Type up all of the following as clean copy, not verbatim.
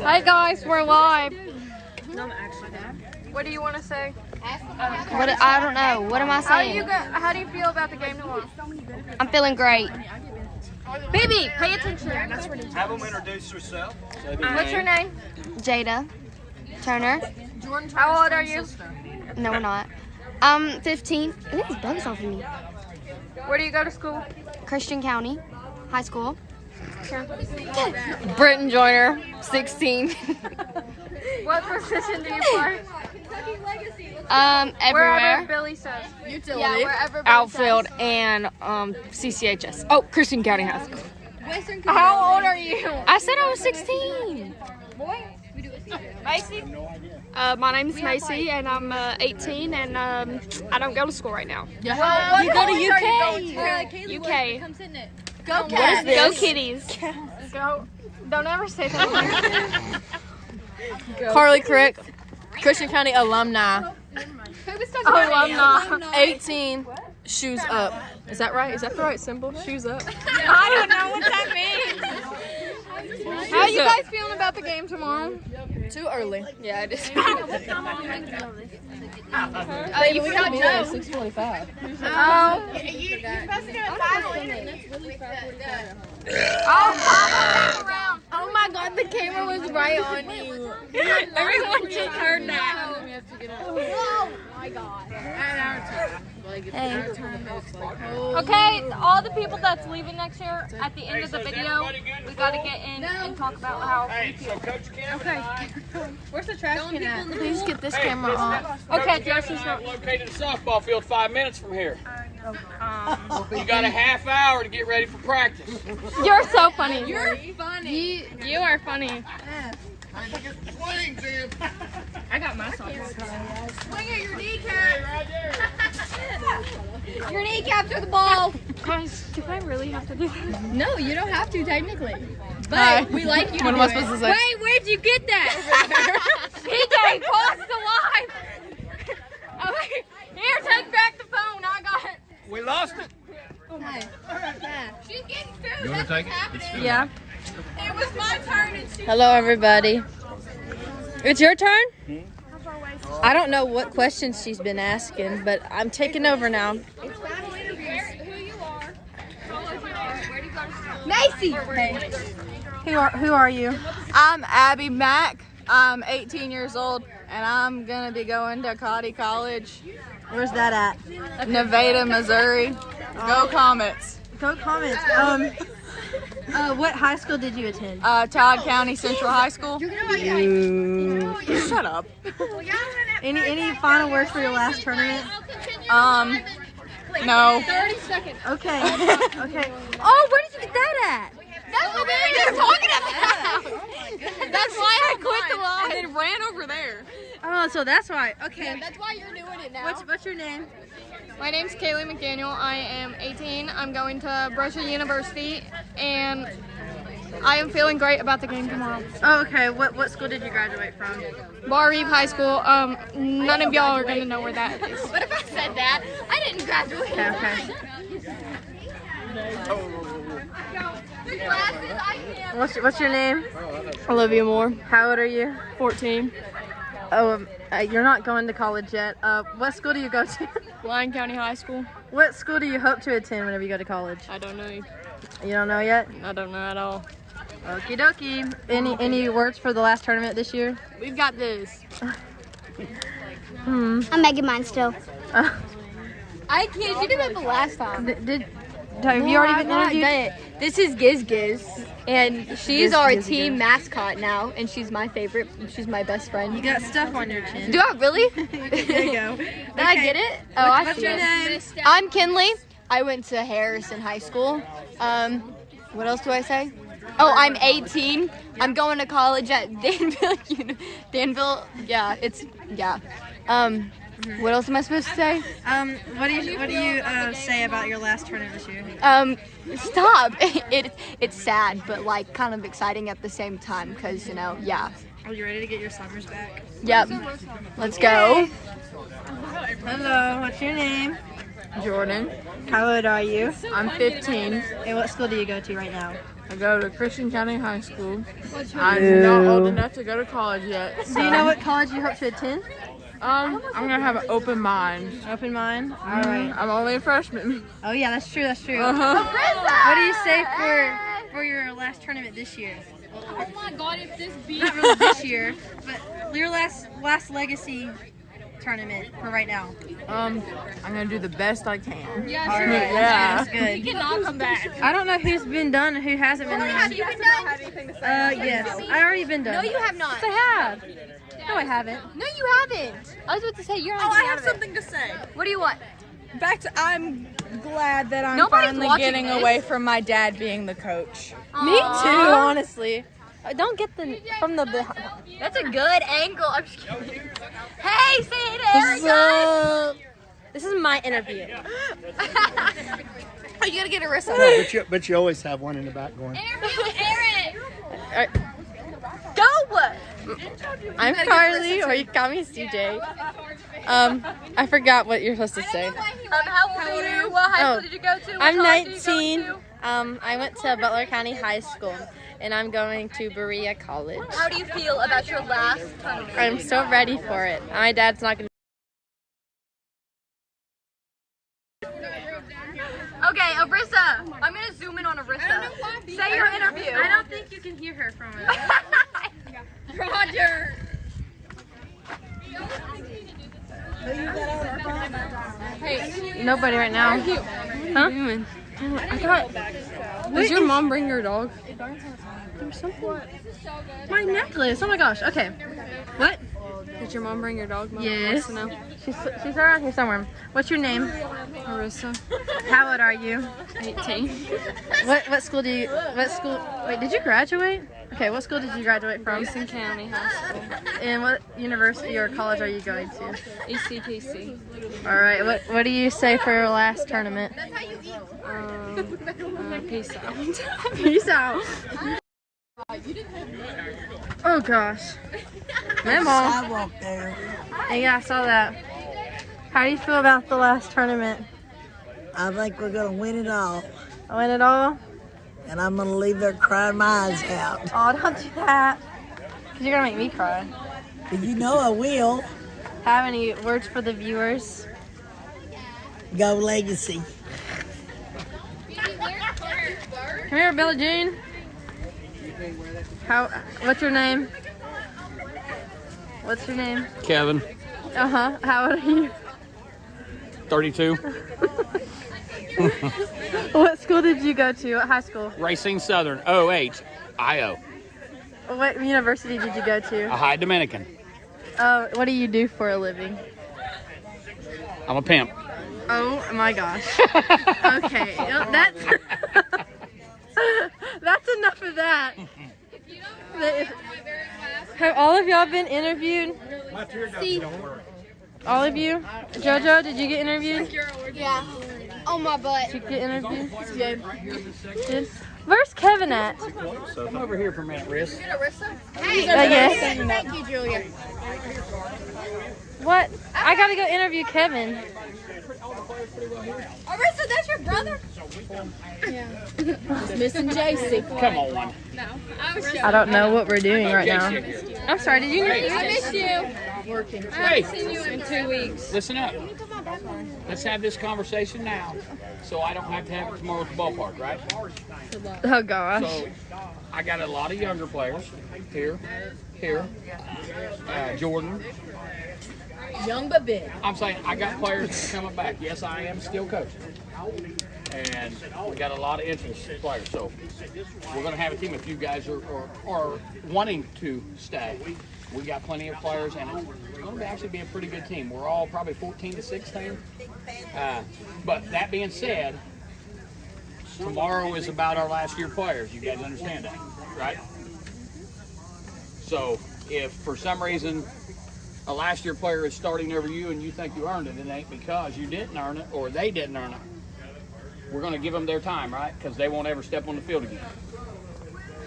Hi guys, we're live. What do you want to say? What? I don't know. What am I saying? How do you feel about the game tomorrow? I'm feeling great. Baby, pay attention. Have them introduce yourself. What's your name? Jada Turner. How old are you? No, we're not. I'm 15. I think it's bugs off of me. Where do you go to school? Christian County High School. Britton Joyner, 16. What position do you play? Wherever Everywhere. Billy says. Utility. Yeah, wherever Billy Outfield says. and CCHS. Oh, Christian County High School. How old are you? I said I was 16. Macy? My name's Macy, and I'm 18, and I don't go to school right now. Well, You go to UK. UK. Go What is Cats. this? Go Kitties. Go. Don't ever say that. Carly Crick, Christian County alumni. Alumni. 18. Shoes up. Is that right? Is that the right symbol? Shoes up. I don't know what that means. How are you guys feeling about the game tomorrow? Too early. Yeah, it is. You forgot Joe. 6:45. Oh. You're supposed to do a final interview with around. Oh my God, the camera was right on you. Everyone just heard that. Oh my God. Okay, all the people that's leaving next year, at the end of the video, we got to get in and talk about how we feel. Okay. Where's the trash can at? Please get this camera off. Okay, Jesse's not. Located the softball field 5 minutes from here. You got a half hour to get ready for practice. You're so funny. You're funny. You are funny. Swing, Jim. I got my song. Swing at your kneecap. Your kneecaps are the ball. Guys, do I really have to do that? No, you don't have to technically. But we like you. What am I supposed to say? Wait, where'd you get that? PJ, pause the live. Okay, here, take back the phone. I got it. We lost it. She's getting food. You want to take it? Yeah. It was my turn and she. Hello, everybody. It's your turn? I don't know what questions she's been asking, but I'm taking over now. It's final interviews. Who you are. Where do you go to school? Macy! Who are you? I'm Abby Mack. I'm 18 years old, and I'm going to be going to Cotty College. Where's that at? Nevada, Missouri. Go Comets. Go comments. What high school did you attend? Todd County Central High School. Shut up. Any final words for your last tournament? No. 30 seconds. Okay. Okay. Oh, where did you get that at? That's what we were just talking about. That's why I quit the live. And then ran over there. Oh, so that's why. Okay. That's why you're doing it now. What's your name? My name's Kaylee McDaniel. I am 18. I'm going to Brusher University, and I am feeling great about the game tomorrow. Oh, okay. What school did you graduate from? Bar Reeve High School. None of y'all are going to know where that is. But if I said that, I didn't graduate. Okay. What's your name? Olivia Moore, How old are you? 14, Oh, you're not going to college yet. What school do you go to? Lyon County High School. What school do you hope to attend whenever you go to college? I don't know. You don't know yet? I don't know at all. Okie dokie. Any words for the last tournament this year? We've got this. I'm making mine still. I can't. She did that the last time. Have you already been interviewed? This is Giz Giz, and she's Giz our Giz team Giz. mascot now, and she's my favorite. She's my best friend. You got stuff on your chin. Do I really? There you go. Did I get it? Oh, I What's see your it. name? I'm Kinley. I went to Harrison High School. What else do I say? Oh, I'm 18. I'm going to college at Danville. Yeah, it's yeah. What else am I supposed to say? What do you say about your last tournament this year? Stop. It's sad, but like kind of exciting at the same time, cause yeah. Are you ready to get your summers back? Yep. Let's go. Hello. What's your name? Jordan. How old are you? I'm 15. And what school do you go to right now? I go to Christian County High School. I'm not old enough to go to college yet. So. Do you know what college you hope to attend? I'm gonna have an open mind. Open mind. All right. I'm only a freshman. Oh yeah, that's true. That's true. Uh-huh. What do you say for your last tournament this year? Oh my God, if this beat. Not really this year, but your last legacy tournament for right now. I'm gonna do the best I can. Yeah, All sure. right. Yeah. That's good. He cannot come back. I don't know who's been done and who hasn't been done. Have you been done? Yes, I already been done. No, you have not. Yes, I have. No, I haven't. No, you haven't. I was about to say you're not. Oh, I have something to say. What do you want? Back to, I'm glad that I'm Nobody's finally watching getting this. away from my dad being the coach. Me too, honestly. Don't get from the behind. That's a good angle. I'm just kidding. Hey, say hey to Eric, guys. This is my interview. Oh, you gotta get Arissa. But you always have one in the back going. Interview with Eric. Go! I'm Carly, or you can call me CJ. I forgot what you're supposed to say. How old are you? What high school did you go to? What I'm college did you go 19. to? I went to Butler County High School, and I'm going to Berea College. How do you feel about your last tournament? I'm so ready for it. My dad's not gonna. Okay, Arissa. I'm gonna zoom in on Arissa. Say your interview. I don't think you can hear her from it. Roger. Nobody right now. Huh? I got. Does your mom bring your dog? My necklace. Oh my gosh. Okay. What? Did your mom bring your dog? Mom Yes. wants to know. She's around here somewhere. What's your name? Marissa, How old are you? 18. What school do you? What school? Wait, did you graduate? Okay. What school did you graduate from? Mason County High School. And what university or college are you going to? ECPC. All right. What do you say for your last tournament? Peace out. Peace out. Oh gosh. Memo. Sidewalk there. Yeah, I saw that. How do you feel about the last tournament? I think we're gonna win it all, I win it all? and I'm gonna leave there crying my eyes out. Oh, don't do that. Cause you're gonna make me cry. But you know I will. Have any words for the viewers? Go Legacy. Come here, Billie Jean. What's your name? What's your name? Kevin, Uh-huh. How old are you? 32, What school did you go to? What high school? Racine Southern, OH, IO, What university did you go to? a High Dominican. Oh, what do you do for a living? I'm a pimp. Oh my gosh. Okay, that's that's enough of that. Have all of y'all been interviewed? All of you? JoJo, did you get interviewed? Yeah. Oh my butt. Did you get interviewed? Good. Where's Kevin at? Come over here for a minute, Riz. Yes. Thank you, Julia. What? I gotta go interview Kevin. Arissa, that's your brother? Come on. I don't know what we're doing right now. I'm sorry, did you I interview? missed you. Hey, Seen you in 2 weeks. listen up. Let's have this conversation now, so I don't have to have it tomorrow at the ballpark, right? Oh gosh. So, I got a lot of younger players here, Jordan. Young but big. I'm saying I got players that are coming back. Yes, I am still coaching. And we got a lot of interest in players. So we're going to have a team if you guys are wanting to stay. We got plenty of players, and it's going to actually be a pretty good team. We're all probably 14 to 16. But that being said, tomorrow is about our last year players. You guys understand that, right? So if for some reason a last year player is starting over you and you think you earned it, it ain't because you didn't earn it or they didn't earn it. We're going to give them their time, right? Because they won't ever step on the field again.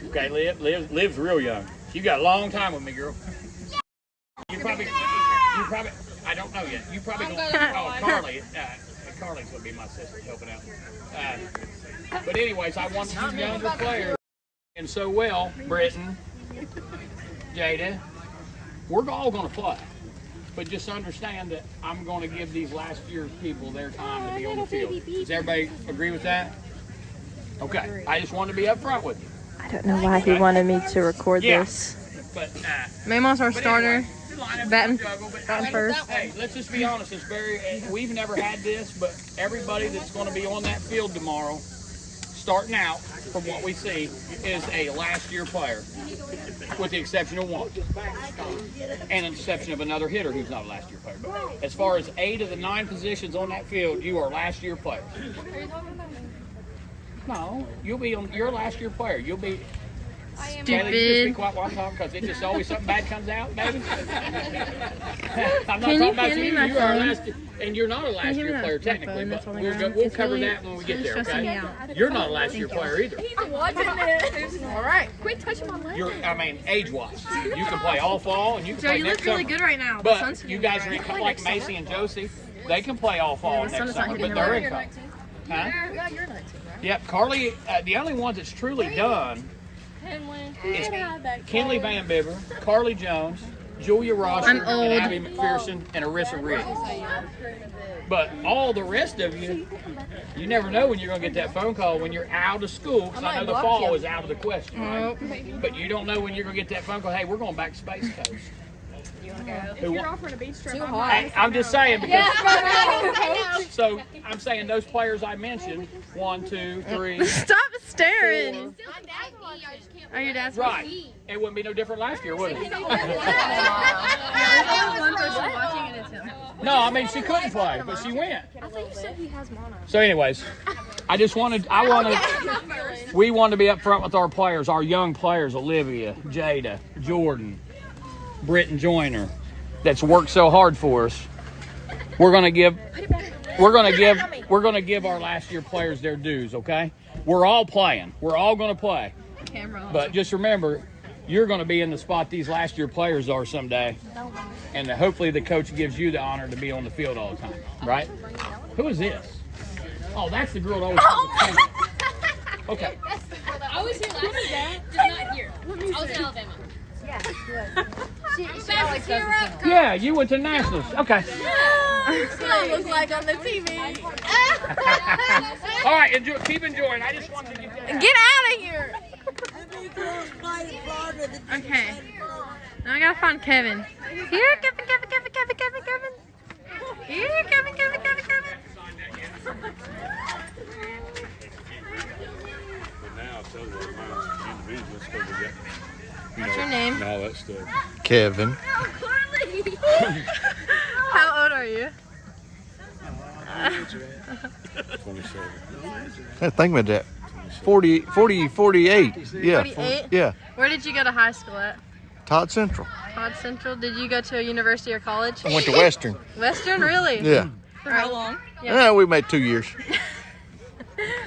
Okay, Liv's real young. You got a long time with me, girl. You probably, I don't know yet. You probably don't. Oh, Carly. Carly's going to be my sister helping out. But anyways, I want two younger players. and so well, Britton, Jada, we're all going to play. But just understand that I'm going to give these last year's people their time to be on the field. Does everybody agree with that? Okay. I just wanted to be up front with you. I don't know why he wanted me to record this. But Mamon's our starter. Anyway, Batting batting first. Hey, let's just be honest. It's we've never had this, but everybody that's going to be on that field tomorrow, starting out from what we see, is a last year player, with the exception of one, and an exception of another hitter who's not a last year player. But as far as 8 of the 9 positions on that field, you are last year players. No, you'll be on. You're a last year player. You'll be. Stupid. Kaylee, you just be quiet while I'm talking, because it just always something bad comes out, baby. I'm not talking about you. You are a last, and you're not a last year player technically, but we'll cover that when we get there. Okay? You're not a last year player either. He's watching it. All right. Quit touching my leg. Age-wise, you can play all fall and you can play you next look really summer. good right now. But you guys are in like Macy and Josie. They can play all fall next summer, but they're in. Huh? Yeah, you're 19, right? Yep. Carly, the only ones that's truly done is Kenley Van Bibber, Carly Jones, Julia Rosser, and Abby McPherson, and Arissa Riggs. But all the rest of you, you never know when you're going to get that phone call when you're out of school, because I know the fall is out of the question, right? But you don't know when you're going to get that phone call, hey, we're going back to Space Coast. If you're offering a beach trip, I'm just saying, because so I'm saying those players I mentioned, 1, 2, 3. Stop staring. Are your dad's Right. It wouldn't be no different last year, would it? There's only one person watching and it's him. No, I mean, she couldn't play, but she went. I thought you said he has mono. So anyways, we wanted to be up front with our players, our young players, Olivia, Jada, Jordan, Britton Joyner, that's worked so hard for us. We're gonna give our last year players their dues, okay? We're all playing. We're all gonna play. But just remember, you're gonna be in the spot these last year players are someday. And hopefully the coach gives you the honor to be on the field all the time, right? Who is this? Oh, that's the girl that always Okay. I was here last year, just not here. I was in Alabama. Yeah, you went to Nationals. Okay. What looks like on the TV. All right, keep enjoying. I just wanted to get that. Get out of here. Okay. Now I gotta find Kevin. Here, Kevin. Here, Kevin. What's your name? No, that's the Kevin. How old are you? 27. I think about that. 48. Yeah. 48? Yeah. Where did you go to high school at? Todd Central. Todd Central. Did you go to a university or college? I went to Western. Western, really? Yeah. For how long? Yeah, we made 2 years.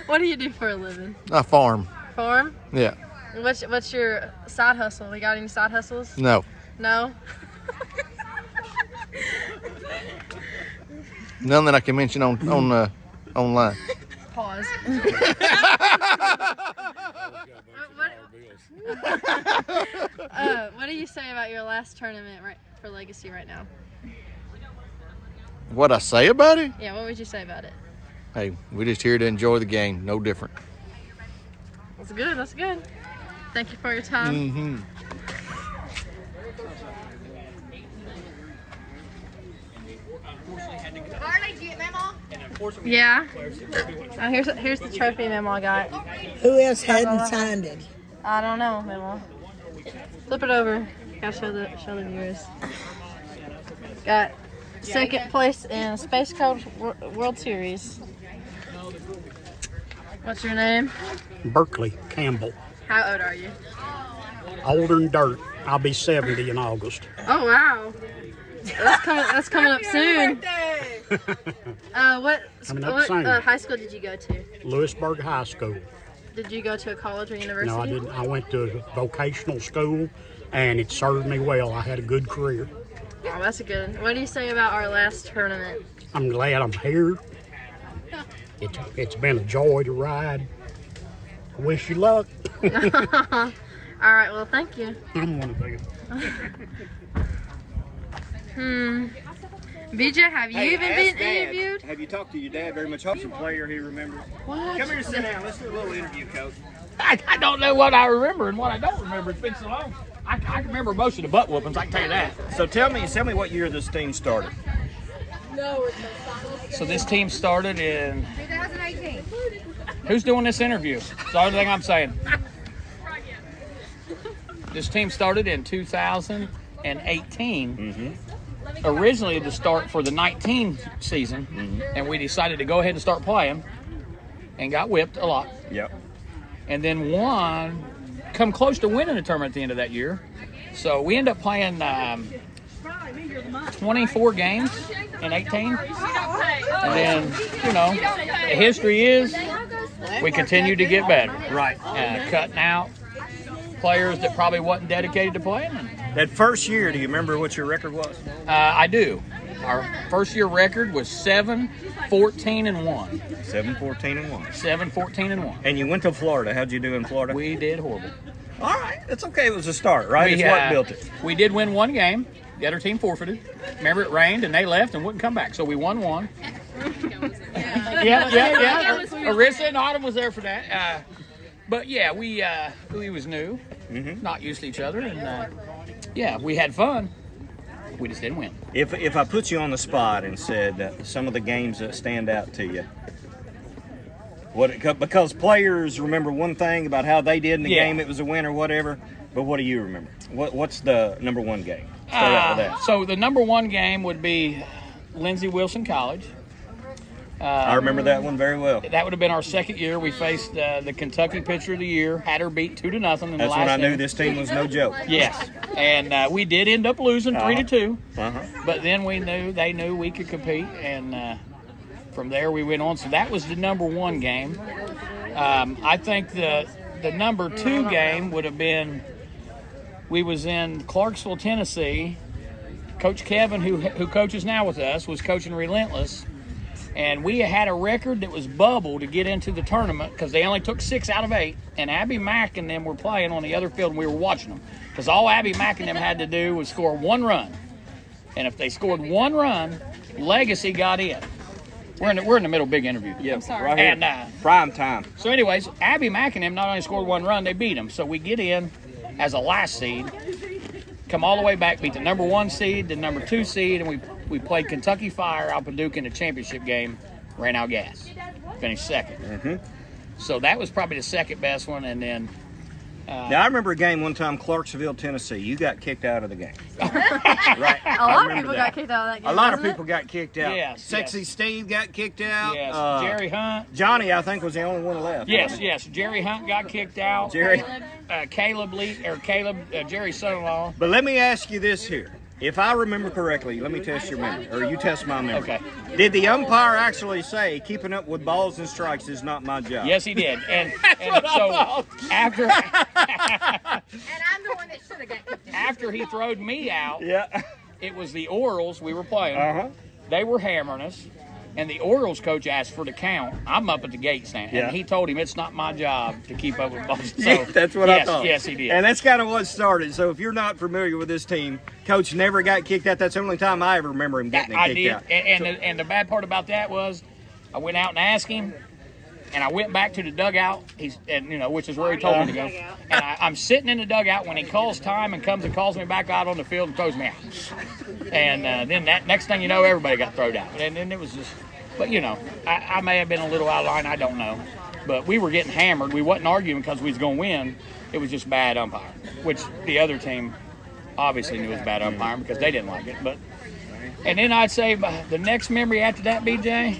What do you do for a living? I farm. Farm? Yeah. What's your side hustle? We got any side hustles? No. No? None that I can mention on online. Pause. What do you say about your last tournament for Legacy right now? What I say about it? Yeah, what would you say about it? Hey, we're just here to enjoy the game. No different. That's good. Thank you for your time. Mm-hmm. Yeah. Oh, here's the trophy Memo got. Who else hadn't signed it? I don't know, Memo. Flip it over. Gotta show the viewers. Got second place in Space Coast World Series. What's your name? Berkeley Campbell. How old are you? Older than dirt. I'll be 70 in August. Oh wow. That's coming up soon. What high school did you go to? Lewisburg High School. Did you go to a college or university? No, I didn't. I went to a vocational school, and it served me well. I had a good career. Oh, that's a good one. What do you say about our last tournament? I'm glad I'm here. It's been a joy to ride. I wish you luck. All right, well, thank you. I'm one of them. BJ, have you even been interviewed? Have you talked to your dad very much? Hope's a player, he remembers. What? Come here and sit down. Let's do a little interview, Coach. I don't know what I remember and what I don't remember. It's been so long. I can remember most of the butt whoopings, I can tell you that. So tell me what year this team started. So this team started in... 2018. Who's doing this interview? That's the only thing I'm saying. This team started in 2018. Originally to start for the 19 season, and we decided to go ahead and start playing and got whipped a lot. Yep. And then come close to winning the tournament at the end of that year. So we ended up playing 24 games in 18. And then, the history is we continued to get better. Right. Cutting out players that probably wasn't dedicated to playing. That first year, do you remember what your record was? I do. Our first year record was 7-14-1. 7-14-1. 7-14-1. And you went to Florida. How'd you do in Florida? We did horrible. All right. It's okay. It was a start, right? It's what built it. We did win one game. The other team forfeited. Remember, it rained and they left and wouldn't come back. So we won one. Yeah. Arissa and Autumn was there for that. But yeah, we was new, not used to each other, and we had fun. We just didn't win. If I put you on the spot and said some of the games that stand out to you, because players remember one thing about how they did in the game, it was a win or whatever. But what do you remember? What's the number one game? Start out with that. So the number one game would be Lindsey Wilson College. I remember that one very well. That would have been our second year. We faced the Kentucky Pitcher of the Year, had her beat 2-0 in the last inning. That's when I knew this team was no joke. Yes, and we did end up losing 3-2. But then they knew we could compete, and from there we went on. So that was the number one game. I think the number two game would have been, we was in Clarksville, Tennessee. Coach Kevin, who coaches now with us, was coaching Relentless. And we had a record that was bubble to get into the tournament because they only took 6 out of 8. And Abby Mack and them were playing on the other field, and we were watching them. Because all Abby Mack and them had to do was score one run. And if they scored one run, Legacy got in. We're in the middle, big interview. Yeah, I'm sorry. Right here. And, prime time. So anyways, Abby Mack and them not only scored one run, they beat them. So we get in as a last seed, come all the way back, beat the number 1 seed, the number 2 seed, and we played Kentucky Fire out Paducah in the championship game, ran out gas, finished second. So that was probably the second best one, and then... now, I remember a game one time, Clarksville, Tennessee. You got kicked out of the game. Right. A lot of people got kicked out of that game. A lot of people got kicked out. Yes. Sexy Steve got kicked out. Yes. Jerry Hunt. Johnny, I think, was the only one left. Yes. Jerry Hunt got kicked out. Caleb, Jerry's son-in-law. But let me ask you this here. If I remember correctly, let me test your memory, or you test my memory. Okay. Did the umpire actually say, keeping up with balls and strikes is not my job? Yes, he did. And so after... And I'm the one that should have got kicked out. After he throwed me out, yeah, it was the Orioles we were playing. They were hammering us. And the Orioles coach asked for the count. I'm up at the gate stand. And he told him it's not my job to keep up with balls. So, that's what I thought. Yes, he did. And that's kind of what started. So if you're not familiar with this team, Coach never got kicked out. That's the only time I ever remember him getting kicked out. And the bad part about that was I went out and asked him, and I went back to the dugout, which is where he told me to go. And I'm sitting in the dugout when he calls time and comes and calls me back out on the field and throws me out. And then that next thing you know, everybody got thrown out. And then it was just, but I may have been a little out of line, I don't know. But we were getting hammered. We wasn't arguing because we was going to win. It was just bad umpiring, which the other team obviously knew was bad umpiring because they didn't like it. And then I'd say the next memory after that, BJ,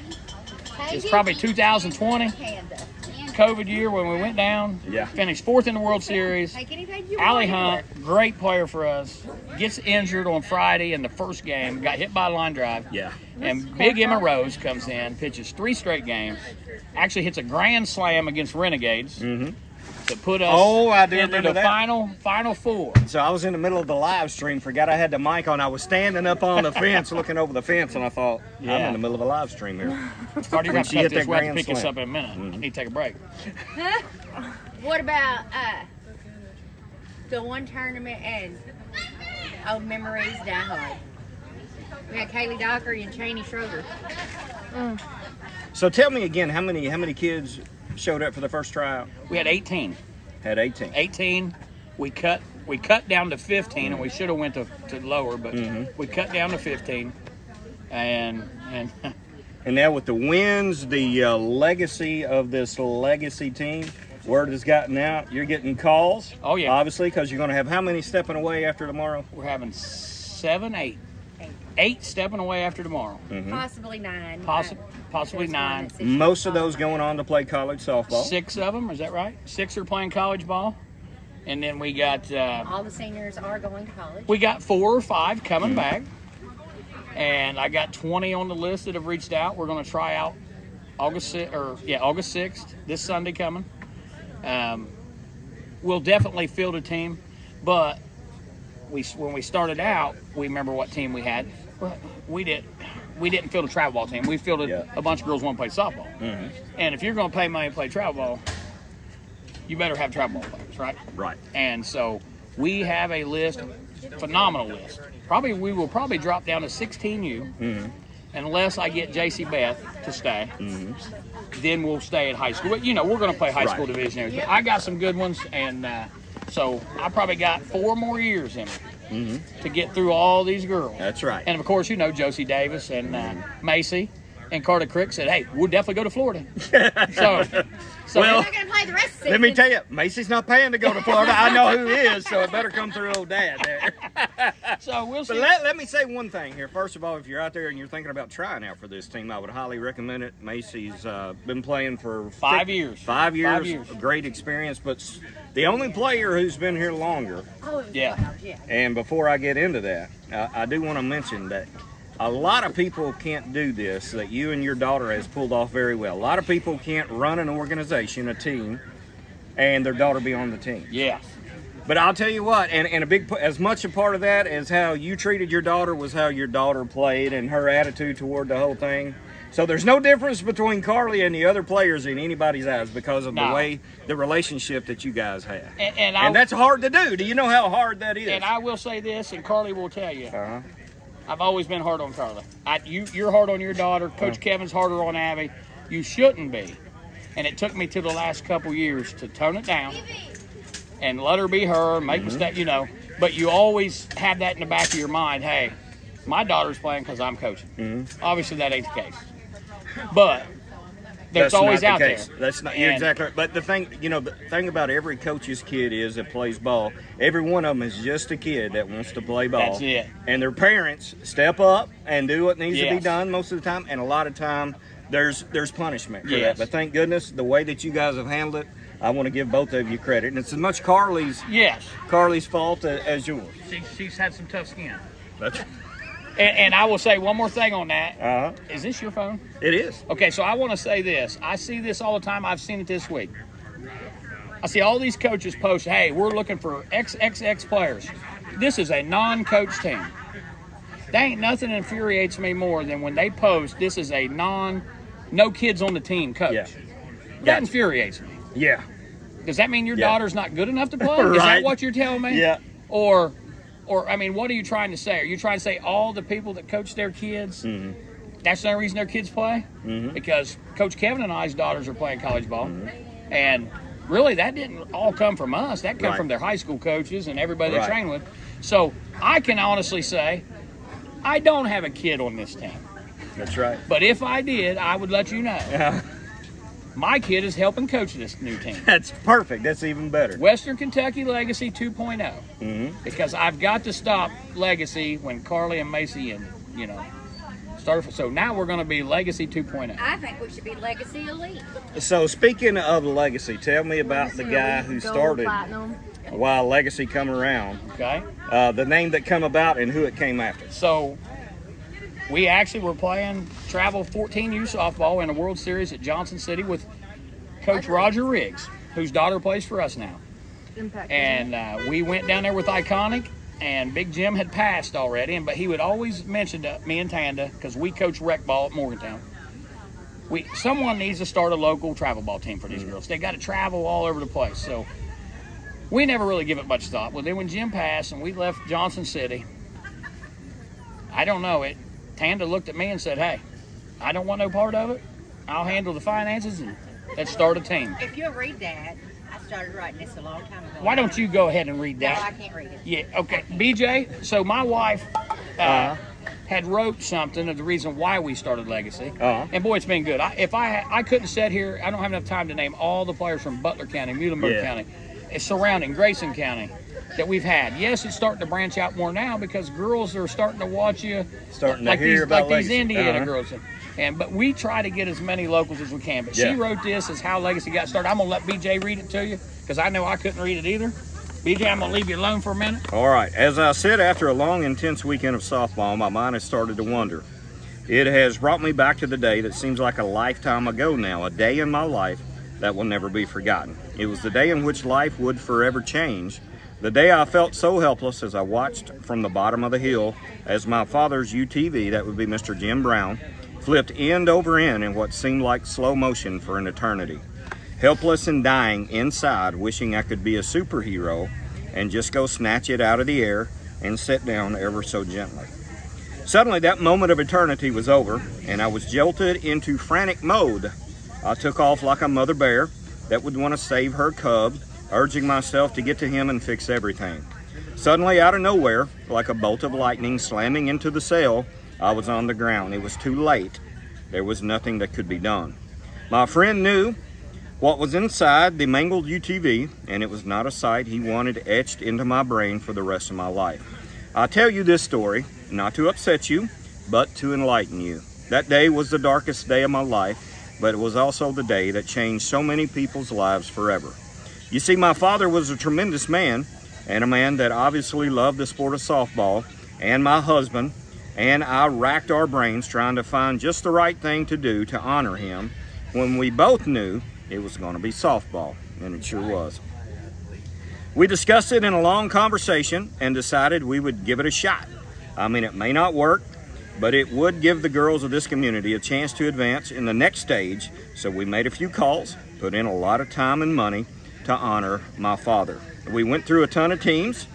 is probably 2020. COVID year when we went down, finished 4th in the World Series. Allie Hunt, great player for us, gets injured on Friday in the first game, got hit by a line drive. And Big Emma Rose comes in, pitches 3 straight games, actually hits a grand slam against Renegades to put us into the final 4. So I was in the middle of the live stream, forgot I had the mic on. I was standing up on the fence, looking over the fence, and I thought, I'm in the middle of a live stream here. You're going to cut this. We'll have to pick this up in a minute. Need to take a break. What about the one tournament and old memories die hard? We had Kaylee Dockery and Cheney Schroeder. So tell me again, how many kids showed up for the first tryout? We had 18. Had 18. 18. We cut down to 15, and we should have went to lower, but we cut down to 15. And now with the wins, the legacy of this legacy team, word has gotten out. You're getting calls. Oh yeah. Obviously, because you're going to have how many stepping away after tomorrow? We're having 8 stepping away after tomorrow. Possibly 9. Possibly 9. Most of those going on to play college softball. 6 of them, is that right? 6 are playing college ball. And then we got... all the seniors are going to college. We got 4 or 5 coming back. And I got 20 on the list that have reached out. We're going to try out August 6th, this Sunday coming. We'll definitely field a team. But when we started out, we remember what team we had. We didn't field a travel ball team. We fielded a bunch of girls who want to play softball. And if you're going to pay money to play travel ball, you better have travel ball players, right? Right. And so we have a list, phenomenal list. We will probably drop down to 16U unless I get JC Beth to stay. Then we'll stay at high school. But, we're going to play high school division. But I got some good ones, and so I probably got 4 more years in me to get through all these girls. That's right. And, of course, Josie Davis and Macy and Carter Crick said, hey, we'll definitely go to Florida. So well, we're not going to play the rest of the season. Let me tell you, Macy's not paying to go to Florida. I know who is, so it better come through old Dad there. So we'll see. But let me say one thing here. First of all, if you're out there and you're thinking about trying out for this team, I would highly recommend it. Macy's been playing for 5 years. 5 years. A great experience, but the only player who's been here longer. Yeah. And before I get into that, I do want to mention that a lot of people can't do this that you and your daughter has pulled off very well. A lot of people can't run an organization, a team, and their daughter be on the team. Yeah. But I'll tell you what, and as much a part of that as how you treated your daughter was how your daughter played and her attitude toward the whole thing. So there's no difference between Carly and the other players in anybody's eyes because of the relationship that you guys have. And that's hard to do. Do you know how hard that is? And I will say this, and Carly will tell you. I've always been hard on Carly. You're hard on your daughter. Coach Kevin's harder on Abby. You shouldn't be. And it took me to the last couple years to tone it down and let her be her, make mistakes, But you always have that in the back of your mind. Hey, my daughter's playing because I'm coaching. Obviously, that ain't the case. But that's always out there. That's not. You're exactly right. But the thing about every coach's kid is that plays ball. Every one of them is just a kid that wants to play ball. That's it. And their parents step up and do what needs to be done most of the time. And a lot of time, there's punishment for that. But thank goodness the way that you guys have handled it, I want to give both of you credit. And it's as much Carly's fault as yours. She's had some tough skin. That's. And I will say one more thing on that. Is this your phone? It is. Okay, so I want to say this. I see this all the time. I've seen it this week. I see all these coaches post, hey, we're looking for XXX players. This is a non-coach team. There ain't nothing that infuriates me more than when they post, this is a no kids on the team coach. Yeah. That infuriates me. Yeah. Does that mean your daughter's not good enough to play? Is that what you're telling me? Yeah. Or, I mean, what are you trying to say? Are you trying to say all the people that coach their kids, that's the only reason their kids play? Because Coach Kevin and I's daughters are playing college ball. And really, that didn't all come from us. That came from their high school coaches and everybody they train with. So I can honestly say I don't have a kid on this team. That's right. But if I did, I would let you know. My kid is helping coach this new team. That's perfect. That's even better. Western Kentucky Legacy 2.0. Because I've got to stop Legacy when Carly and Macy started. So now we're going to be Legacy 2.0. I think we should be Legacy Elite. So speaking of Legacy, tell me about the guy who started while Legacy come around. Okay. The name that come about and who it came after. So we actually were playing travel 14U softball in a World Series at Johnson City with Coach Roger Riggs, whose daughter plays for us now. And we went down there with Iconic, and Big Jim had passed already, but he would always mention to me and Tanda, because we coach rec ball at Morgantown, someone needs to start a local travel ball team for these girls. They got to travel all over the place. So we never really give it much thought. Well, then when Jim passed and we left Johnson City, I don't know, Tanda looked at me and said, hey, I don't want no part of it. I'll handle the finances and let's start a team. If you'll read that, I started writing this a long time ago. Why don't you go ahead and read that? No, I can't read it. Yeah, okay. BJ, so my wife had wrote something of the reason why we started Legacy. And boy, it's been good. I couldn't sit here, I don't have enough time to name all the players from Butler County, Muhlenberg County, surrounding Grayson County that we've had. Yes, it's starting to branch out more now because girls are starting to watch you. Starting to hear about these Indiana girls. But we try to get as many locals as we can. But she wrote this as how Legacy got started. I'm going to let BJ read it to you because I know I couldn't read it either. BJ, I'm going to leave you alone for a minute. All right. As I said, after a long, intense weekend of softball, my mind has started to wander. It has brought me back to the day that seems like a lifetime ago now, a day in my life that will never be forgotten. It was the day in which life would forever change. The day I felt so helpless as I watched from the bottom of the hill as my father's UTV, that would be Mr. Jim Brown, flipped end over end in what seemed like slow motion for an eternity. Helpless and dying inside, wishing I could be a superhero and just go snatch it out of the air and sit down ever so gently. Suddenly that moment of eternity was over and I was jolted into frantic mode. I took off like a mother bear that would want to save her cub, urging myself to get to him and fix everything. Suddenly out of nowhere, like a bolt of lightning slamming into the cell, I was on the ground. It was too late. There was nothing that could be done. My friend knew what was inside the mangled UTV, and it was not a sight he wanted etched into my brain for the rest of my life. I tell you this story, not to upset you, but to enlighten you. That day was the darkest day of my life, but it was also the day that changed so many people's lives forever. You see, my father was a tremendous man, and a man that obviously loved the sport of softball, and my husband, and I racked our brains trying to find just the right thing to do to honor him when we both knew it was going to be softball, and it sure was. We discussed it in a long conversation and decided we would give it a shot. I mean, it may not work, but it would give the girls of this community a chance to advance in the next stage, so we made a few calls, put in a lot of time and money to honor my father. We went through a ton of teams.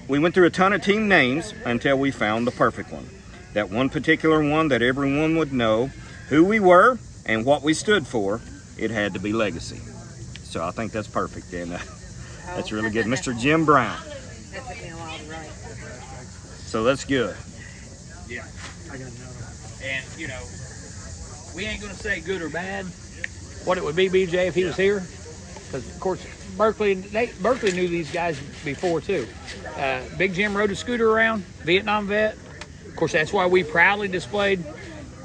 We went through a ton of team names until we found the perfect one. That one particular one that everyone would know who we were and what we stood for. It had to be Legacy. So I think that's perfect, and that's really good. Mr. Jim Brown. That took me a while to write. So that's good. Yeah. And, you know, we ain't going to say good or bad what it would be, BJ, if he was here. Because, of course, Berkeley knew these guys before, too. Big Jim rode a scooter around, Vietnam vet. Of course, that's why we proudly displayed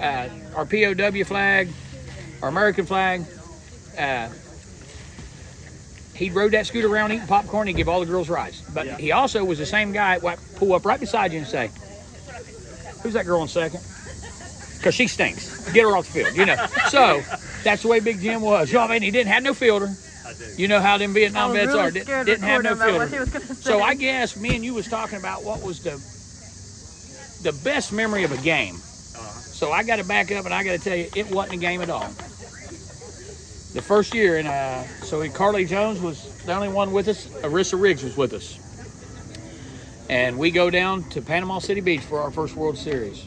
our POW flag, our American flag. He rode that scooter around eating popcorn. He'd give all the girls rides. But he also was the same guy that pull up right beside you and say, who's that girl in second? Because she stinks. Get her off the field, you know. So that's the way Big Jim was. You know what I mean? He didn't have no fielder. You know how them Vietnam vets are. Didn't have no fielder. So I guess me and you was talking about what was the best memory of a game. So I got to back up and I got to tell you, it wasn't a game at all. The first year, and so Carly Jones was the only one with us. Arissa Riggs was with us. And we go down to Panama City Beach for our first World Series.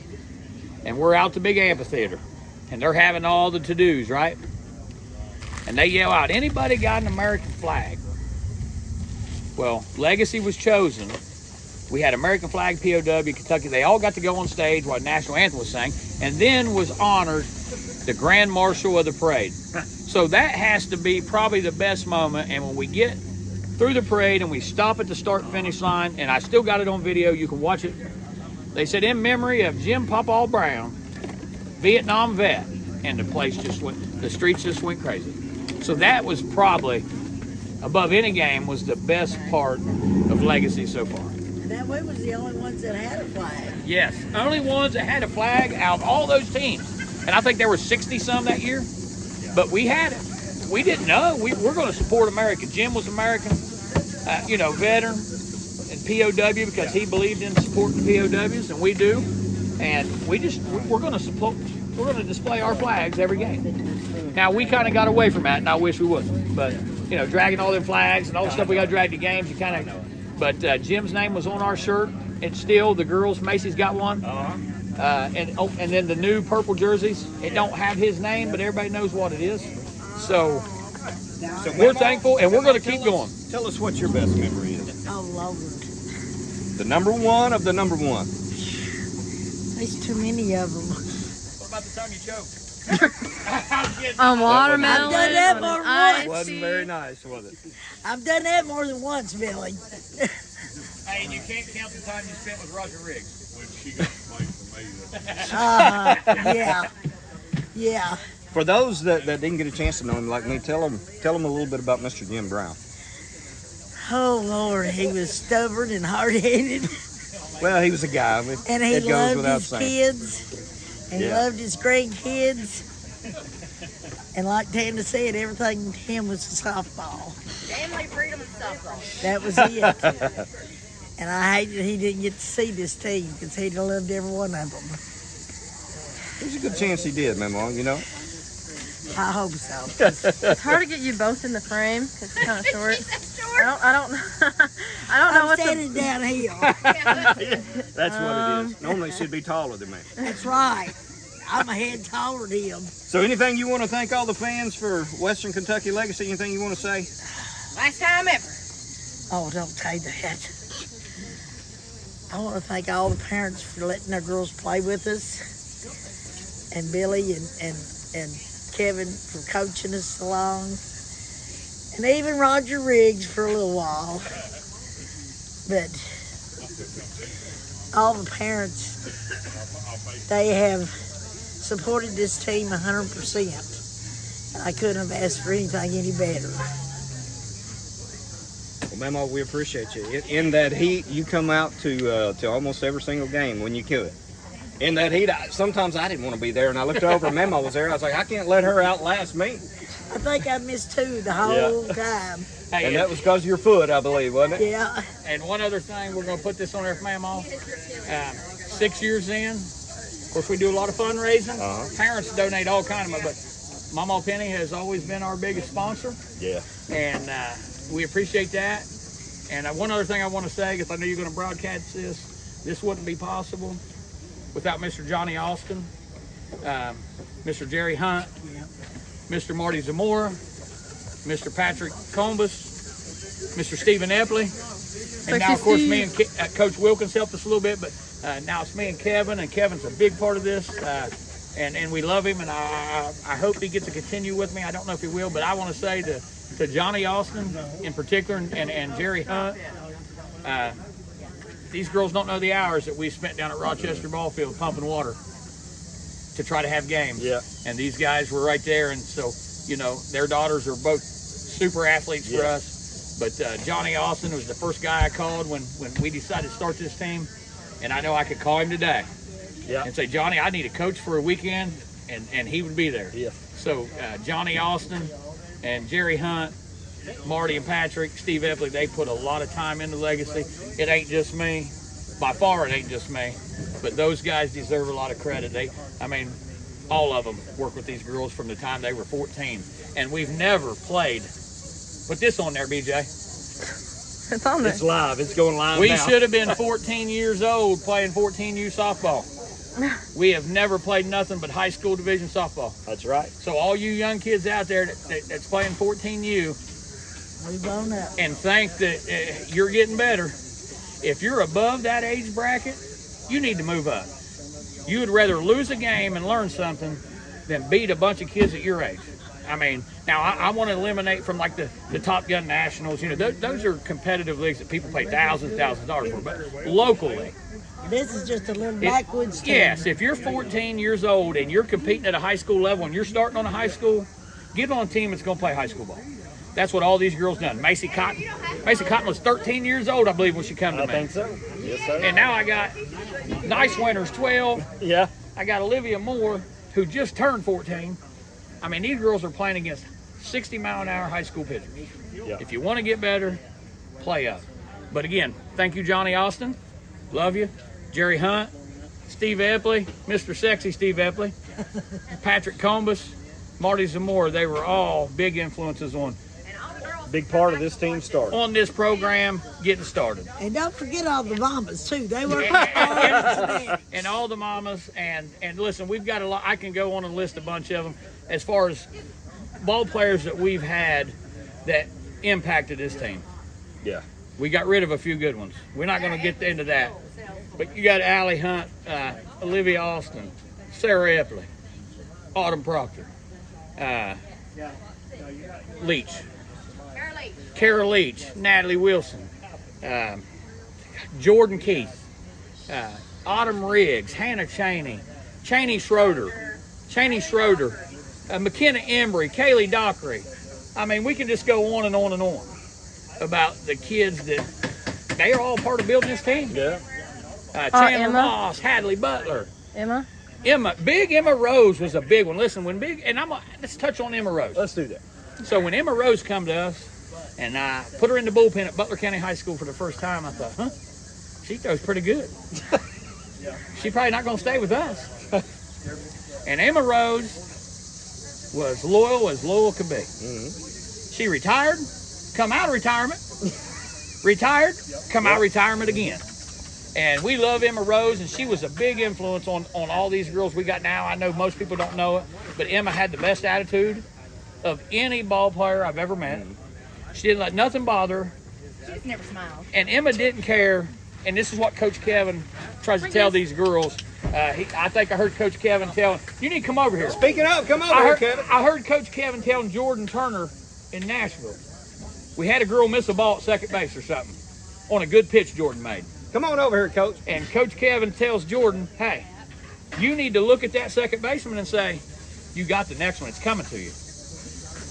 And we're out the big amphitheater. And they're having all the to-dos, right? And they yell out, anybody got an American flag? Well, Legacy was chosen. We had American flag, POW, Kentucky. They all got to go on stage while the national anthem was sang. And then was honored the Grand Marshal of the parade. So that has to be probably the best moment. And when we get through the parade and we stop at the start-finish line, and I still got it on video, you can watch it. They said, in memory of Jim Pawpaw Brown, Vietnam vet. And the place just went, the streets just went crazy. So that was probably, above any game, was the best part of Legacy so far. That way was the only ones that had a flag. Yes, only ones that had a flag out of all those teams. And I think there were 60-some that year. But we had it. We didn't know. We're going to support America. Jim was American, veteran and POW because he believed in supporting the POWs, and we do. And we're going to we're going to display our flags every game. Now, we kind of got away from that, and I wish we wouldn't. But, you know, dragging all them flags and all the stuff we got to drag to games, you kind of. But Jim's name was on our shirt. It's still the girls. Macy's got one. And then the new purple jerseys. It don't have his name, but everybody knows what it is. So we're thankful, and we're going to keep going. Tell us what your best memory is. Oh, Lord. The number one of the number one. There's too many of them. What about the time you choked? Watermelon. I've done that more than once. Wasn't very nice, was it? I've done that more than once, Billy. Hey, and you can't count the time you spent with Roger Riggs. When she got blamed for me. Yeah. Yeah. For those that didn't get a chance to know him like me, tell them a little bit about Mr. Jim Brown. Oh, Lord, he was stubborn and hard-headed. Well, he was a guy. And he it goes loved without his saying. kids. And he loved his grandkids. And like Tana said, everything to him was a softball. Family, freedom, and softball. That was it. And I hate that he didn't get to see this team because he'd have loved every one of them. There's a good chance he did, Memo, you know. I hope so. It's hard to get you both in the frame because it's kind of short. I don't know I'm what standing downhill. That's what it is. Normally she'd be taller than me. That's right. I'm a head taller than him. So anything you want to thank all the fans for Western Kentucky Legacy? Anything you want to say? Last time ever. Oh, don't say that. I want to thank all the parents for letting their girls play with us. And Billy and Kevin for coaching us along. And even Roger Riggs for a little while. But all the parents, they have supported this team 100%. I couldn't have asked for anything any better. Well, Memo, we appreciate you. In that heat, you come out to almost every single game when you could. In that heat, sometimes I didn't want to be there, and I looked over, and Memo was there, and I was like, I can't let her outlast me. I think I missed two the whole time. Hey, and that was because of your foot, I believe, wasn't it? Yeah. And one other thing, we're going to put this on there for Mama. 6 years in, of course, we do a lot of fundraising. Parents donate all kinds of money, but Mama Penny has always been our biggest sponsor. Yeah. And we appreciate that. And one other thing I want to say, because I know you're going to broadcast this wouldn't be possible without Mr. Johnny Austin, Mr. Jerry Hunt, Mr. Marty Zamora, Mr. Patrick Combus, Mr. Stephen Epley, and now, of course, me and Coach Wilkins helped us a little bit, but now it's me and Kevin, and Kevin's a big part of this, and we love him, and I hope he gets to continue with me. I don't know if he will, but I want to say to Johnny Austin in particular and Jerry Hunt, these girls don't know the hours that we spent down at Rochester Ballfield pumping water to try to have games. Yeah. And these guys were right there, and so, you know, their daughters are both super athletes for us. But Johnny Austin was the first guy I called when we decided to start this team, and I know I could call him today and say, Johnny, I need a coach for a weekend, and he would be there. Yeah. So Johnny Austin and Jerry Hunt, Marty and Patrick, Steve Epley, they put a lot of time into Legacy. It ain't just me. By far, it ain't just me. But those guys deserve a lot of credit. All of them work with these girls from the time they were 14. And we've never played. Put this on there, BJ. It's on there. It's live. It's going live We now. should have been 14 years old playing 14U softball. We have never played nothing but high school division softball. That's right. So all you young kids out there that's playing 14U, Move on up. and think that you're getting better. If you're above that age bracket, you need to move up. You would rather lose a game and learn something than beat a bunch of kids at your age. Now I want to eliminate from like the Top Gun Nationals. You know, those are competitive leagues that people pay thousands of dollars for. But locally, This is just a little backwoods team. yes, if you're 14 years old and you're competing at a high school level and you're starting on a high school, get on a team that's going to play high school ball. That's what all these girls done. Macy Cotton was 13 years old, I believe, when she came to me. I think so. Yes, sir. And now I got Nice Winters, 12. Yeah. I got Olivia Moore, who just turned 14. These girls are playing against 60-mile-an-hour high school pitchers. Yeah. If you want to get better, play up. But again, thank you, Johnny Austin. Love you. Jerry Hunt, Steve Epley, Mr. Sexy Steve Epley. Patrick Combus, Marty Zamora, they were all big influences on Big part of this team started. on this program getting started. And don't forget all the mamas too. They work hard. And all the mamas, and listen, we've got a lot. I can go on and list a bunch of them as far as ball players that we've had that impacted this team. Yeah. We got rid of a few good ones. We're not going to get into that. But you got Allie Hunt, Olivia Austin, Sarah Epley, Autumn Proctor, Leach, Kara Leach, Natalie Wilson, Jordan Keith, Autumn Riggs, Hannah Cheney Schroeder, McKenna Embry, Kaylee Dockery. I mean, we can just go on and on and on about the kids that they are all part of building this team. Yeah. Chandler Emma? Moss, Hadley Butler. Emma? Big Emma Rose was a big one. Listen, let's touch on Emma Rose. Let's do that. So when Emma Rose come to us, and I put her in the bullpen at Butler County High School for the first time, I thought, she throws pretty good. She's probably not going to stay with us. And Emma Rose was loyal as loyal could be. Mm-hmm. She retired, come out of retirement, retired, come out of retirement again. And we love Emma Rose, and she was a big influence on all these girls we got now. I know most people don't know it, but Emma had the best attitude of any ball player I've ever met. She didn't let nothing bother her. She just never smiled. And Emma didn't care, and this is what Coach Kevin tries to tell these girls. I think I heard Coach Kevin tell, you need to come over here. Speaking of, come over here, Kevin. I heard Coach Kevin telling Jordan Turner in Nashville, we had a girl miss a ball at second base or something on a good pitch Jordan made. Come on over here, Coach. And Coach Kevin tells Jordan, hey, you need to look at that second baseman and say, you got the next one. It's coming to you.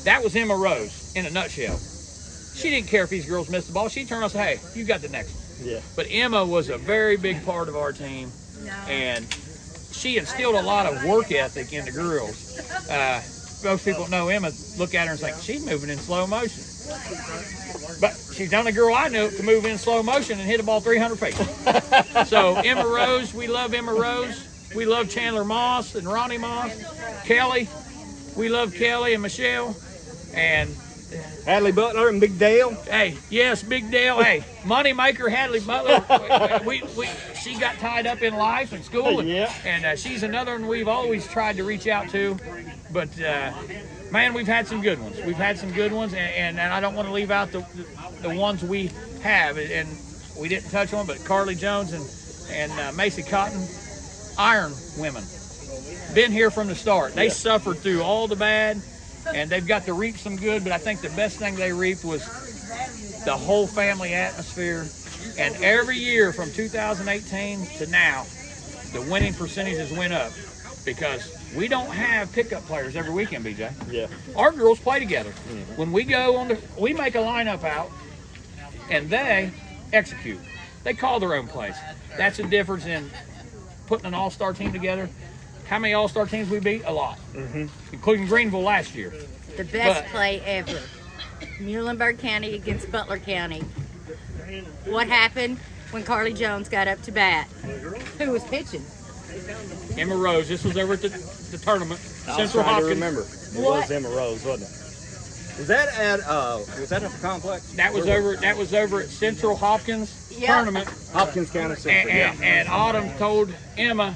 That was Emma Rose in a nutshell. She didn't care if these girls missed the ball. She'd turn around and say, hey, you got the next one. Yeah. But Emma was a very big part of our team. And she instilled a lot of work ethic in the girls. Most people know Emma, look at her and think, she's moving in slow motion. But she's the only girl I know to move in slow motion and hit a ball 300 feet. So Emma Rose, we love Emma Rose. We love Chandler Moss and Ronnie Moss. Kelly, we love Kelly and Michelle. And Hadley Butler and Big Dale. Hey, yes, Big Dale. Hey, moneymaker Hadley Butler. She got tied up in life and school, and she's another one we've always tried to reach out to. But man, we've had some good ones. We've had some good ones, and I don't want to leave out the ones we have, and we didn't touch on. But Carly Jones and Macy Cotton, Iron women, been here from the start. They suffered through all the bad. And they've got to reap some good, but I think the best thing they reaped was the whole family atmosphere. And every year from 2018 to now, the winning percentages went up because we don't have pickup players every weekend, BJ. Yeah. Our girls play together. When we go we make a lineup out, and they execute. They call their own plays. That's the difference in putting an all-star team together. How many all-star teams we beat? A lot, including Greenville last year. The best play ever. Muhlenberg County against Butler County. What happened when Carly Jones got up to bat? Who was pitching? Emma Rose. This was over at the tournament. Central Hopkins. Remember, it was Emma Rose, wasn't it? Was that at the complex? That was over at Central Hopkins tournament. Hopkins County Central. And Autumn told Emma,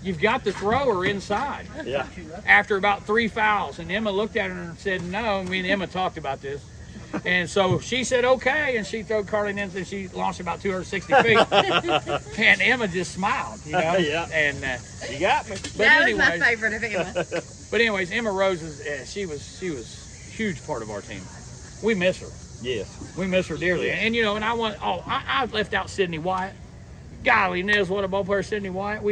you've got to throw her inside. Yeah. After about 3 fouls. And Emma looked at her and said, no. Me and Emma talked about this. And so she said, okay. And she threw Carly in and she launched about 260 feet. And Emma just smiled, you know. Yeah. And you got me. But That anyways, was my favorite of Emma. But anyways, Emma Rose she was a huge part of our team. We miss her. Yes. We miss her dearly. And you know, and I left out Sydney Wyatt. Golly, Nez, what a ball player, Sydney Wyatt.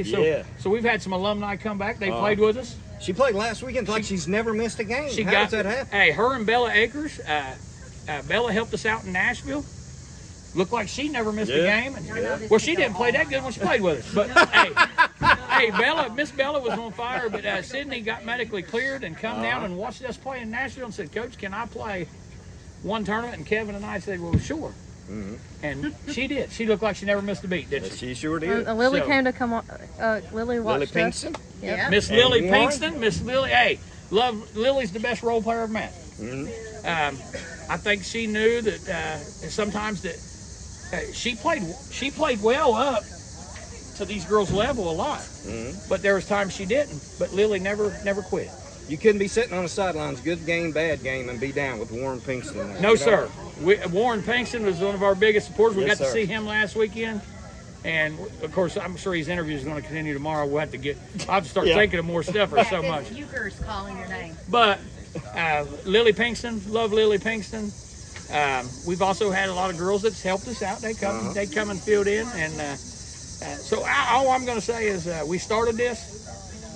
So we've had some alumni come back. They played with us. She played last weekend like she's never missed a game. How does that happen? Hey, her and Bella Akers. Bella helped us out in Nashville. Looked like she never missed a game. And, well, she didn't play that good when she played with us. But hey, Miss Bella was on fire. But Sydney got medically cleared and come down and watched us play in Nashville and said, Coach, can I play one tournament? And Kevin and I said, well, sure. And she did. She looked like she never missed a beat, didn't she? She sure did. Lily So- came to come on. Lily watched Lily us. Pinkston. Yep. Miss And Lily Warren? Pinkston, Miss Lily, hey, Lily's the best role player I've met. I think she knew that sometimes that she played well up to these girls' level a lot, but there was times she didn't. But Lily never quit. You couldn't be sitting on the sidelines, good game, bad game, and be down with Warren Pinkston. No, sir. Warren Pinkston was one of our biggest supporters. We Yes, got to sir. see him last weekend. And of course, I'm sure his interview is going to continue tomorrow. We'll have to I have to start thinking of more stuff or so much. Euchre's calling your name. But Lily Pinkston, love Lily Pinkston. We've also had a lot of girls that's helped us out. They come and filled in, and so all I'm going to say is we started this,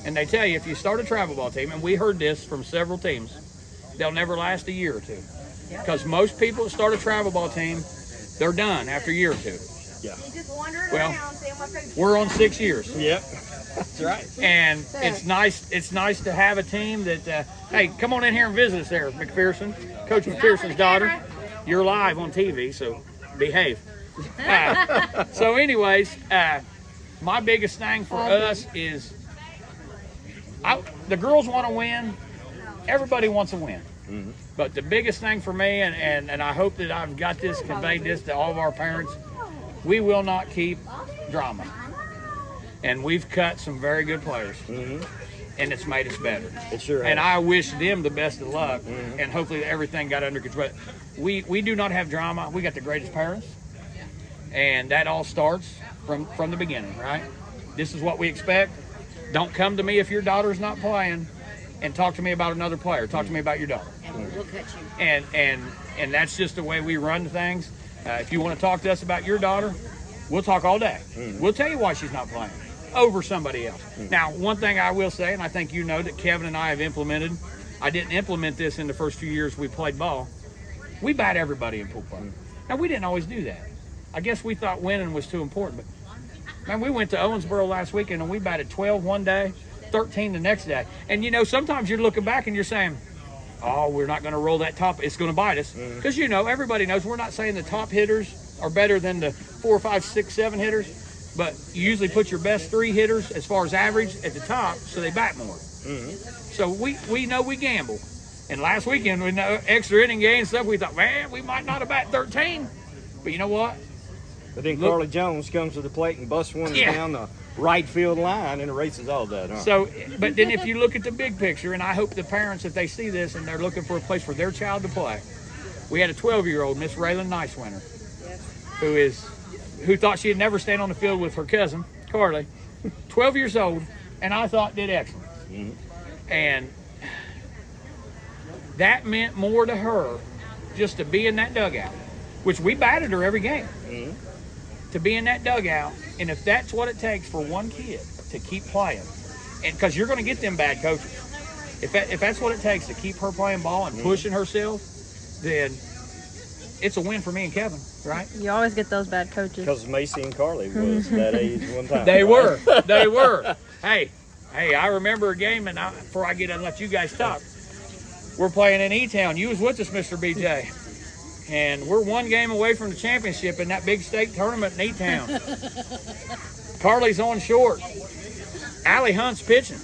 and they tell you if you start a travel ball team, and we heard this from several teams, they'll never last a year or two, because most people that start a travel ball team, they're done after a year or two. Yeah. Well, we're on 6 years. Yep. That's right. And it's nice. It's nice to have a team that. Hey, come on in here and visit us there, McPherson, Coach McPherson's daughter. You're live on TV, so behave. So, anyways, my biggest thing for us is the girls want to win. Everybody wants to win. But the biggest thing for me, and I hope that I've got this conveyed this to all of our parents, we will not keep drama. And we've cut some very good players, and it's made us better. It sure has. And I wish them the best of luck, and hopefully everything got under control. But we do not have drama. We got the greatest parents, and that all starts from the beginning, right? This is what we expect. Don't come to me if your daughter's not playing, and talk to me about another player. Talk to me about your daughter. And we'll cut you. And that's just the way we run things. If you want to talk to us about your daughter, we'll talk all day. We'll tell you why she's not playing over somebody else. Now, one thing I will say, and I think you know that Kevin and I have implemented, I didn't implement this in the first few years we played ball. We bat everybody in pool play. Now, we didn't always do that. I guess we thought winning was too important. But, man, we went to Owensboro last weekend, and we batted 12 one day, 13 the next day. And, you know, sometimes you're looking back and you're saying, oh, we're not going to roll that top. It's going to bite us. Because, you know, everybody knows we're not saying the top hitters are better than the 4, 5, 6, 7 hitters. But you usually put your best 3 hitters as far as average at the top so they bat more. So we know we gamble. And last weekend, with no extra inning game and stuff, we thought, man, we might not have bat 13. But you know what? But then Carly Jones comes to the plate and busts one down the right field line and erases all that. Huh? So, but then if you look at the big picture, and I hope the parents, if they see this and they're looking for a place for their child to play, we had a 12-year-old, Miss Raylan Nicewinter, who thought she'd never stand on the field with her cousin, Carly, 12 years old, and I thought did excellent. And that meant more to her just to be in that dugout, which we batted her every game. To be in that dugout, and if that's what it takes for one kid to keep playing, and because you're going to get them bad coaches, if that's what it takes to keep her playing ball and pushing herself, then it's a win for me and Kevin, right? You always get those bad coaches. Because Macy and Carly was that age one time. They were. They were. Hey, I remember a game, and before I get done, let you guys talk. We're playing in E-Town. You was with us, Mr. BJ. And we're one game away from the championship in that big state tournament in E-Town. Carly's on short. Allie Hunt's pitching.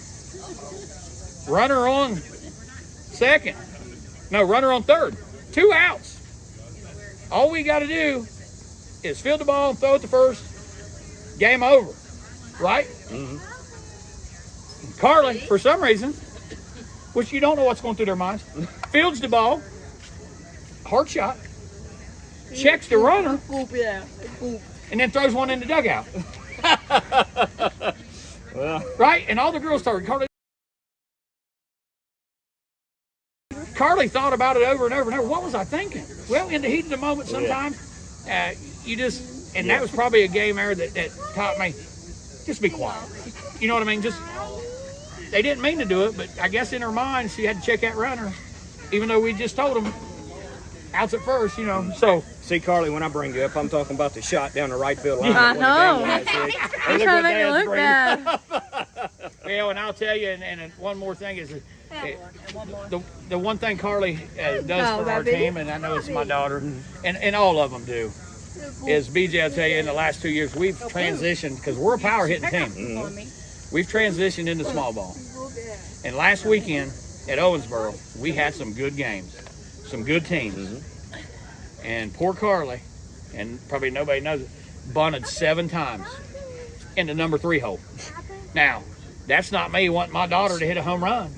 Runner on second. No, runner on third. 2 outs. All we got to do is field the ball and throw it to first. Game over. Right? Carly, for some reason, which you don't know what's going through their minds, fields the ball. Hard shot. Checks the runner, and then throws one in the dugout. Right? And all the girls started. Carly thought about it over and over and over. What was I thinking? Well, in the heat of the moment, sometimes you just, and that was probably a game error that taught me, just be quiet. You know what I mean? Just, they didn't mean to do it, but I guess in her mind, she had to check that runner, even though we just told them outs at first, you know. So see, Carly, when I bring you up, I'm talking about the shot down the right field line. I know. I'm trying to make it look bad. Well, and I'll tell you, and one more thing is the one thing Carly does for our team, and I know it's my daughter, and all of them do, is, BJ, I'll tell you, in the last 2 years, we've transitioned, because we're a power hitting team. We've transitioned into small ball. And last weekend at Owensboro, we had some good games, some good teams. And poor Carly, and probably nobody knows it, bunted 7 times in the number 3 hole. Now, that's not me wanting my daughter to hit a home run.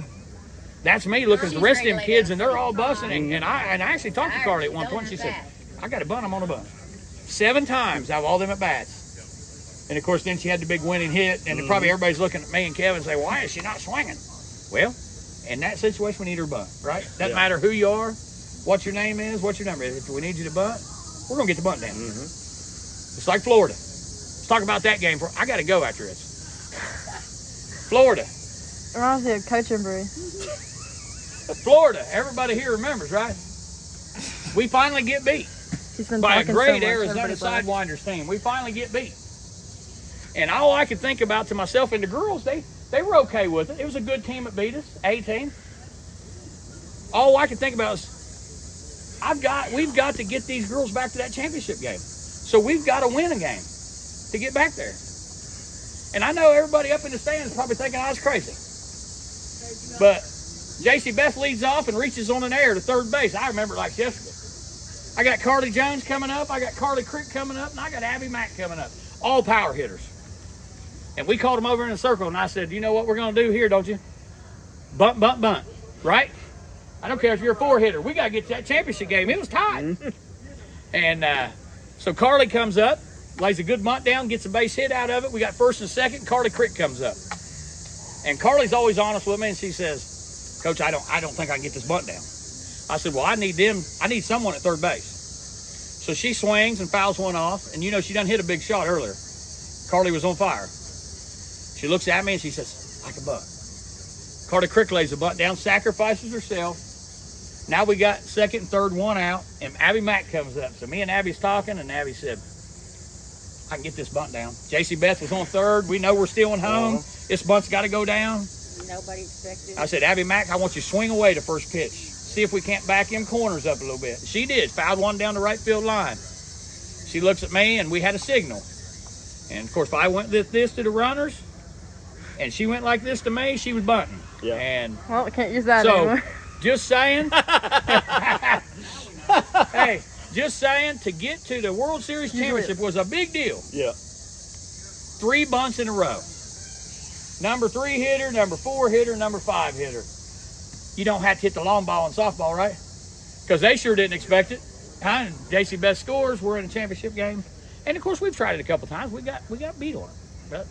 That's me looking at the rest of them kids, and they're all busting. And I actually talked to Carly at one point. She said, I got a bunt, I'm on a bunt. 7 times out of all them at bats. And of course, then she had the big winning hit, and probably everybody's looking at me and Kevin and say, why is she not swinging? Well, in that situation, we need her bunt, right? Doesn't matter who you are, what your name is, what your number is. If we need you to bunt, we're going to get the bunt down. It's like Florida. Let's talk about that game. I got to go after this. Florida. Reminds me of Coach and Bree. Florida. Everybody here remembers, right? We finally get beat by a great Arizona Sidewinders team. We finally get beat. And all I could think about to myself and the girls, they were okay with it. It was a good team that beat us, A team. All I could think about is, we've got to get these girls back to that championship game. So we've got to win a game to get back there. And I know everybody up in the stands is probably thinking I was crazy. But JC Beth leads off and reaches on an air to third base. I remember it like yesterday. I got Carly Jones coming up. I got Carly Crick coming up. And I got Abby Mack coming up. All power hitters. And we called them over in a circle. And I said, you know what we're going to do here, don't you? Bunt, bunt, bunt. Right? I don't care if you're a 4-hitter. We got to get to that championship game. It was tied. And so Carly comes up, lays a good bunt down, gets a base hit out of it. We got first and second. Carly Crick comes up. And Carly's always honest with me, and she says, Coach, I don't think I can get this bunt down. I said, well, I need someone at third base. So she swings and fouls one off, and you know she done hit a big shot earlier. Carly was on fire. She looks at me and she says, I can bunt. Carly Crick lays the bunt down, sacrifices herself. Now we got second and third, one out, and Abby Mack comes up. So me and Abby's talking, and Abby said, I can get this bunt down. JC Beth was on third. We know we're stealing home. This bunt's got to go down. Nobody expected it. I said, Abby Mack, I want you to swing away the first pitch. See if we can't back them corners up a little bit. She did. Fouled one down the right field line. She looks at me, and we had a signal. And, of course, if I went this to the runners, and she went like this to me, she was bunting. Yeah. And well, we can't use that so, anymore. Just saying. Hey, just saying, to get to the World Series championship was a big deal. Yeah. 3 bunts in a row. Number 3 hitter, number 4 hitter, number 5 hitter. You don't have to hit the long ball in softball, right? Because they sure didn't expect it. JC Best scores. We're in a championship game. And, of course, we've tried it a couple times. We got beat on it. But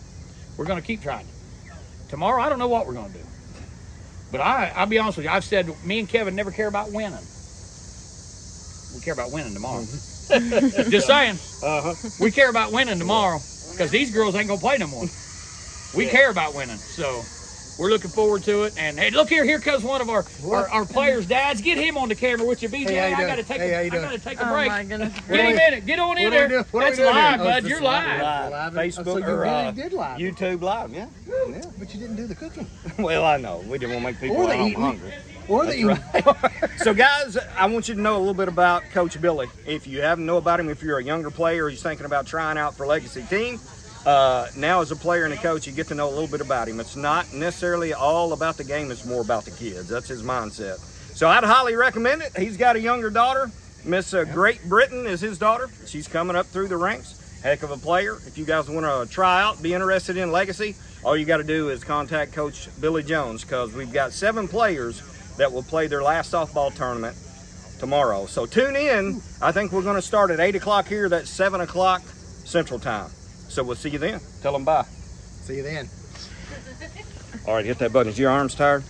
we're going to keep trying it. Tomorrow, I don't know what we're going to do. But I'll be honest with you. I've said me and Kevin never care about winning. We care about winning tomorrow. Just saying. We care about winning tomorrow because these girls ain't going to play no more. We care about winning. So we're looking forward to it. And, hey, look here comes one of our players' dads. Get him on the camera with you, BJ. Hey, I got to take a break. My goodness. Get him in it. Get on in there. That's live, bud. You're live. Facebook or YouTube live, yeah. But you didn't do the cooking. Well, I know. We didn't want to make people at home hungry. Or the So, guys, I want you to know a little bit about Coach Billy. If you haven't know about him, if you're a younger player or you're thinking about trying out for Legacy team, now as a player and a coach, you get to know a little bit about him. It's not necessarily all about the game. It's more about the kids. That's his mindset. So I'd highly recommend it. He's got a younger daughter. Miss Great Britain is his daughter. She's coming up through the ranks. Heck of a player. If you guys want to try out, be interested in Legacy, all you got to do is contact Coach Billy Jones because we've got 7 players that will play their last softball tournament tomorrow. So tune in. I think we're going to start at 8 o'clock here. That's 7 o'clock Central Time. So we'll see you then. Tell them bye. See you then. All right, hit that button. Is your arms tired?